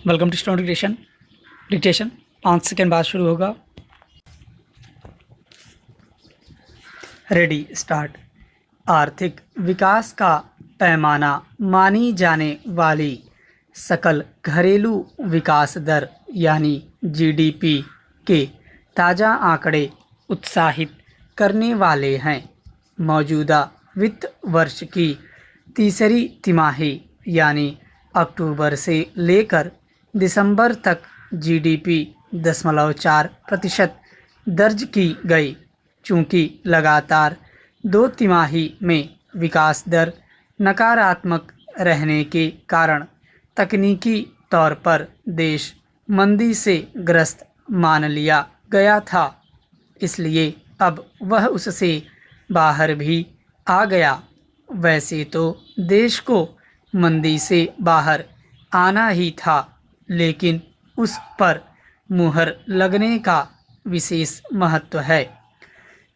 Welcome to student dictation 5 second बाद शुरू होगा। Ready start. आर्थिक विकास का पैमाना मानी जाने वाली सकल घरेलू विकास दर यानी जीडीपी के ताज़ा आंकड़े उत्साहित करने वाले हैं। मौजूदा वित्त वर्ष की तीसरी तिमाही यानी अक्टूबर से लेकर दिसंबर तक जीडीपी 0.4% दर्ज की गई। चूँकि लगातार 2 तिमाही में विकास दर नकारात्मक रहने के कारण तकनीकी तौर पर देश मंदी से ग्रस्त मान लिया गया था, इसलिए अब वह उससे बाहर भी आ गया। वैसे तो देश को मंदी से बाहर आना ही था, लेकिन उस पर मुहर लगने का विशेष महत्व है।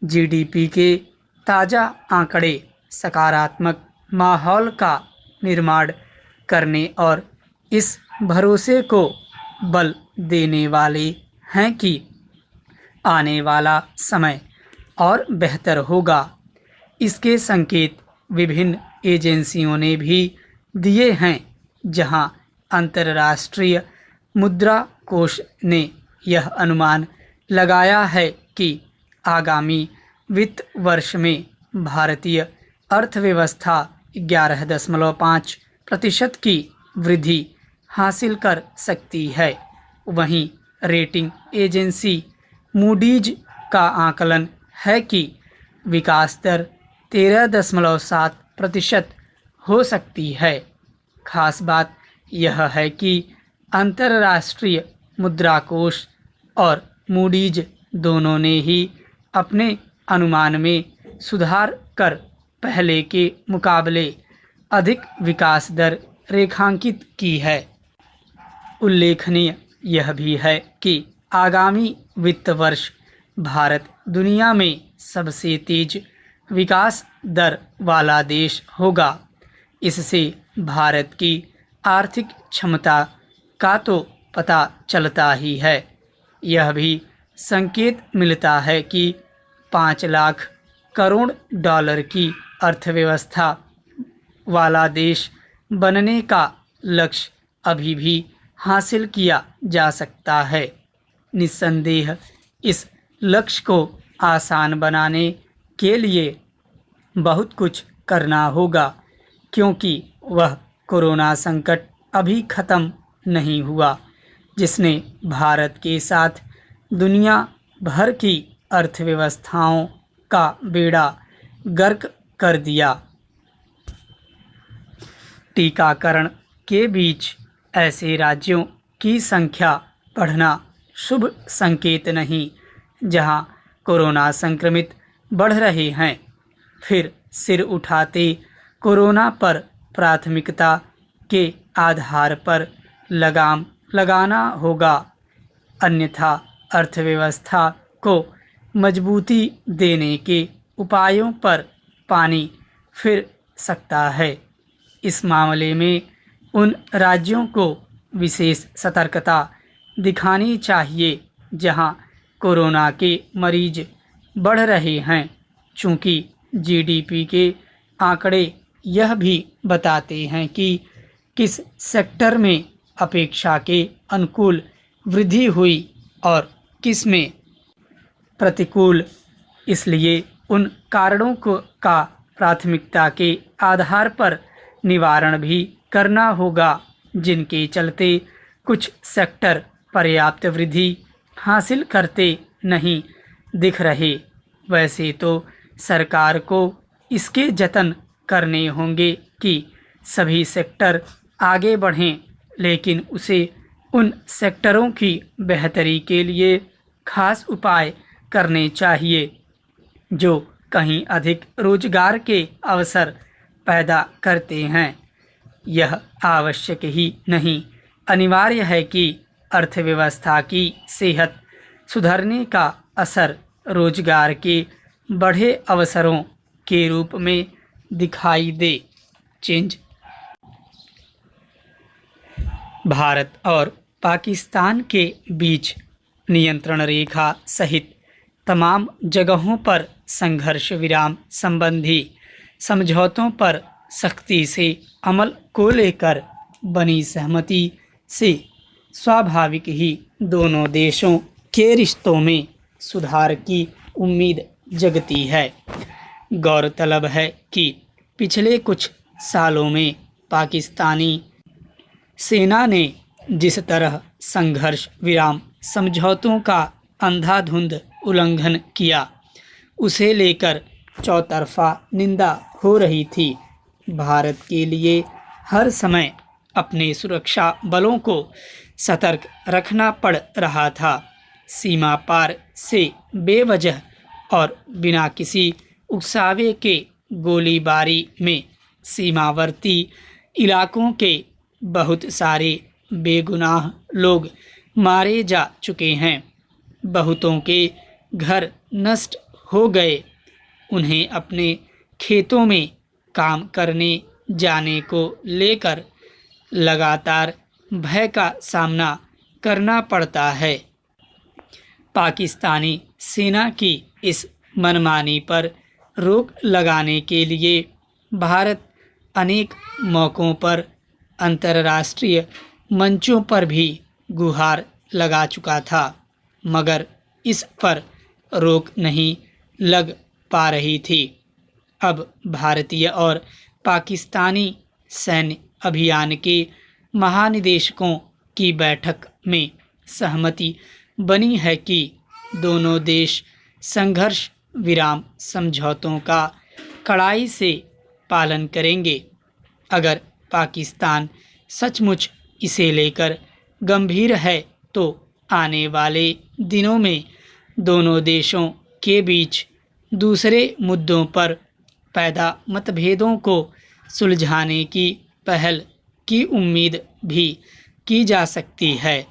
जीडीपी के ताज़ा आंकड़े सकारात्मक माहौल का निर्माण करने और इस भरोसे को बल देने वाले हैं कि आने वाला समय और बेहतर होगा। इसके संकेत विभिन्न एजेंसियों ने भी दिए हैं, जहां अंतर्राष्ट्रीय मुद्रा कोष ने यह अनुमान लगाया है कि आगामी वित्त वर्ष में भारतीय अर्थव्यवस्था 11.5% की वृद्धि हासिल कर सकती है। वहीं रेटिंग एजेंसी मूडीज का आकलन है कि विकास दर 13.7% हो सकती है। खास बात यह है कि अंतर्राष्ट्रीय मुद्रा कोष और मूडीज दोनों ने ही अपने अनुमान में सुधार कर पहले के मुकाबले अधिक विकास दर रेखांकित की है। उल्लेखनीय यह भी है कि आगामी वित्त वर्ष भारत दुनिया में सबसे तेज विकास दर वाला देश होगा। इससे भारत की आर्थिक क्षमता का तो पता चलता ही है, यह भी संकेत मिलता है कि 5 लाख करोड़ डॉलर की अर्थव्यवस्था वाला देश बनने का लक्ष्य अभी भी हासिल किया जा सकता है। निस्संदेह इस लक्ष्य को आसान बनाने के लिए बहुत कुछ करना होगा, क्योंकि वह कोरोना संकट अभी ख़त्म नहीं हुआ, जिसने भारत के साथ दुनिया भर की अर्थव्यवस्थाओं का बेड़ा गर्क कर दिया। टीकाकरण के बीच ऐसे राज्यों की संख्या बढ़ना शुभ संकेत नहीं, जहां कोरोना संक्रमित बढ़ रहे हैं। फिर सिर उठाते कोरोना पर प्राथमिकता के आधार पर लगाम लगाना होगा, अन्यथा अर्थव्यवस्था को मजबूती देने के उपायों पर पानी फिर सकता है। इस मामले में उन राज्यों को विशेष सतर्कता दिखानी चाहिए जहां कोरोना के मरीज बढ़ रहे हैं। चूँकि जीडीपी के आंकड़े यह भी बताते हैं कि किस सेक्टर में अपेक्षा के अनुकूल वृद्धि हुई और किस में प्रतिकूल। इसलिए उन कारणों का प्राथमिकता के आधार पर निवारण भी करना होगा जिनके चलते कुछ सेक्टर पर्याप्त वृद्धि हासिल करते नहीं दिख रहे। वैसे तो सरकार को इसके जतन करने होंगे कि सभी सेक्टर आगे बढ़ें, लेकिन उसे उन सेक्टरों की बेहतरी के लिए खास उपाय करने चाहिए जो कहीं अधिक रोजगार के अवसर पैदा करते हैं। यह आवश्यक ही नहीं, अनिवार्य है कि अर्थव्यवस्था की सेहत सुधरने का असर रोजगार के बढ़े अवसरों के रूप में दिखाई दे। चेंज। भारत और पाकिस्तान के बीच नियंत्रण रेखा सहित तमाम जगहों पर संघर्ष विराम संबंधी समझौतों पर सख्ती से अमल को लेकर बनी सहमति से स्वाभाविक ही दोनों देशों के रिश्तों में सुधार की उम्मीद जगती है। गौरतलब है कि पिछले कुछ सालों में पाकिस्तानी सेना ने जिस तरह संघर्ष विराम समझौतों का अंधाधुंध उल्लंघन किया, उसे लेकर चौतरफा निंदा हो रही थी। भारत के लिए हर समय अपने सुरक्षा बलों को सतर्क रखना पड़ रहा था। सीमा पार से बेवजह और बिना किसी उकसावे के गोलीबारी में सीमावर्ती इलाकों के बहुत सारे बेगुनाह लोग मारे जा चुके हैं। बहुतों के घर नष्ट हो गए। उन्हें अपने खेतों में काम करने जाने को लेकर लगातार भय का सामना करना पड़ता है। पाकिस्तानी सेना की इस मनमानी पर रोक लगाने के लिए भारत अनेक मौक़ों पर अंतर्राष्ट्रीय मंचों पर भी गुहार लगा चुका था, मगर इस पर रोक नहीं लग पा रही थी। अब भारतीय और पाकिस्तानी सैन्य अभियान के महानिदेशकों की बैठक में सहमति बनी है कि दोनों देश संघर्ष विराम समझौतों का कड़ाई से पालन करेंगे। अगर पाकिस्तान सचमुच इसे लेकर गंभीर है तो आने वाले दिनों में दोनों देशों के बीच दूसरे मुद्दों पर पैदा मतभेदों को सुलझाने की पहल की उम्मीद भी की जा सकती है।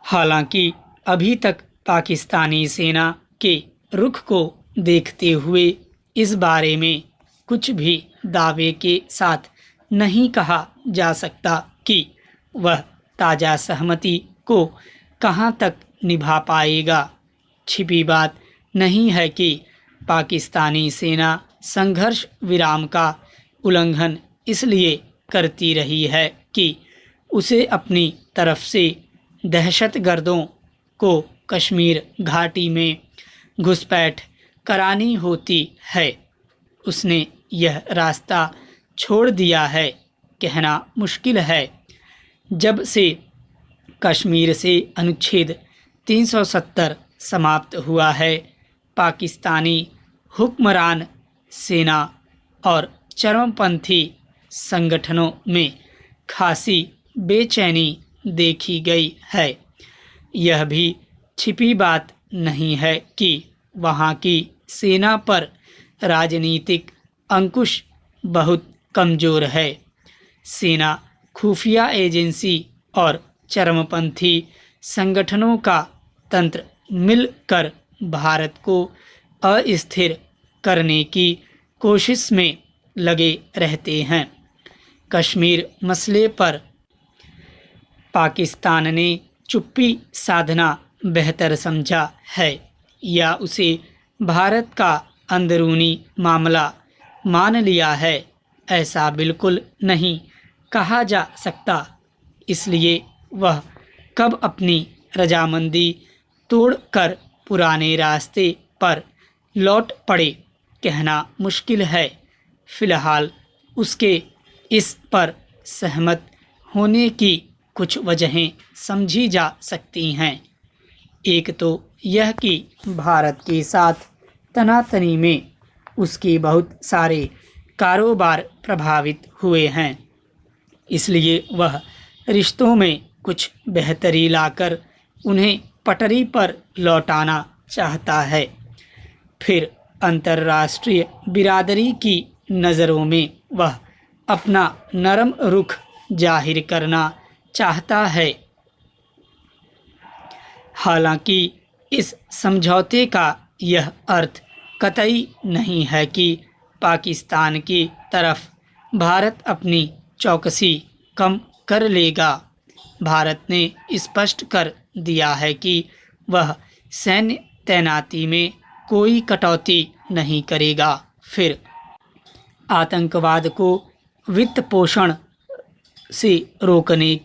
हालांकि अभी तक पाकिस्तानी सेना के रुख को देखते हुए इस बारे में कुछ भी दावे के साथ नहीं कहा जा सकता कि वह ताज़ा सहमति को कहां तक निभा पाएगा। छिपी बात नहीं है कि पाकिस्तानी सेना संघर्ष विराम का उल्लंघन इसलिए करती रही है कि उसे अपनी तरफ से दहशतगर्दों को कश्मीर घाटी में घुसपैठ करानी होती है। उसने यह रास्ता छोड़ दिया है, कहना मुश्किल है। जब से कश्मीर से अनुच्छेद 370 समाप्त हुआ है, पाकिस्तानी हुक्मरान सेना और चरमपंथी संगठनों में खासी बेचैनी देखी गई है। यह भी छिपी बात नहीं है कि वहाँ की सेना पर राजनीतिक अंकुश बहुत कमज़ोर है। सेना खुफिया एजेंसी और चरमपंथी संगठनों का तंत्र मिलकर भारत को अस्थिर करने की कोशिश में लगे रहते हैं। कश्मीर मसले पर पाकिस्तान ने चुप्पी साधना बेहतर समझा है या उसे भारत का अंदरूनी मामला मान लिया है, ऐसा बिल्कुल नहीं कहा जा सकता। इसलिए वह कब अपनी रजामंदी तोड़कर पुराने रास्ते पर लौट पड़े, कहना मुश्किल है। फिलहाल उसके इस पर सहमत होने की कुछ वजहें समझी जा सकती हैं। एक तो यह कि भारत के साथ तनातनी में उसके बहुत सारे कारोबार प्रभावित हुए हैं, इसलिए वह रिश्तों में कुछ बेहतरी लाकर उन्हें पटरी पर लौटाना चाहता है। फिर अंतर्राष्ट्रीय बिरादरी की नज़रों में वह अपना नरम रुख जाहिर करना चाहता है। हालांकि इस समझौते का यह अर्थ कतई नहीं है कि पाकिस्तान की तरफ भारत अपनी चौकसी कम कर लेगा। भारत ने स्पष्ट कर दिया है कि वह सैन्य तैनाती में कोई कटौती नहीं करेगा। फिर आतंकवाद को वित्त पोषण से रोकने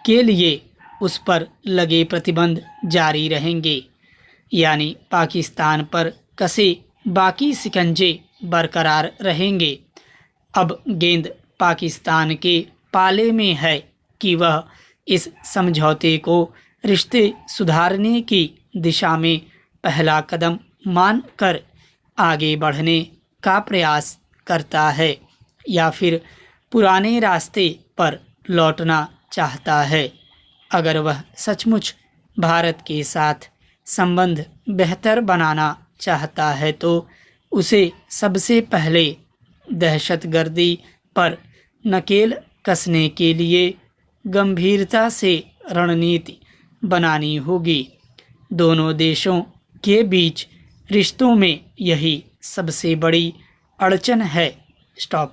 के लिए उस पर लगे प्रतिबंध जारी रहेंगे, यानी पाकिस्तान पर कसे बाकी शिकंजे बरकरार रहेंगे। अब गेंद पाकिस्तान के पाले में है कि वह इस समझौते को रिश्ते सुधारने की दिशा में पहला कदम मानकर आगे बढ़ने का प्रयास करता है या फिर पुराने रास्ते पर लौटना चाहता है। अगर वह सचमुच भारत के साथ संबंध बेहतर बनाना चाहता है तो उसे सबसे पहले दहशतगर्दी पर नकेल कसने के लिए गंभीरता से रणनीति बनानी होगी। दोनों देशों के बीच रिश्तों में यही सबसे बड़ी अड़चन है। स्टॉप।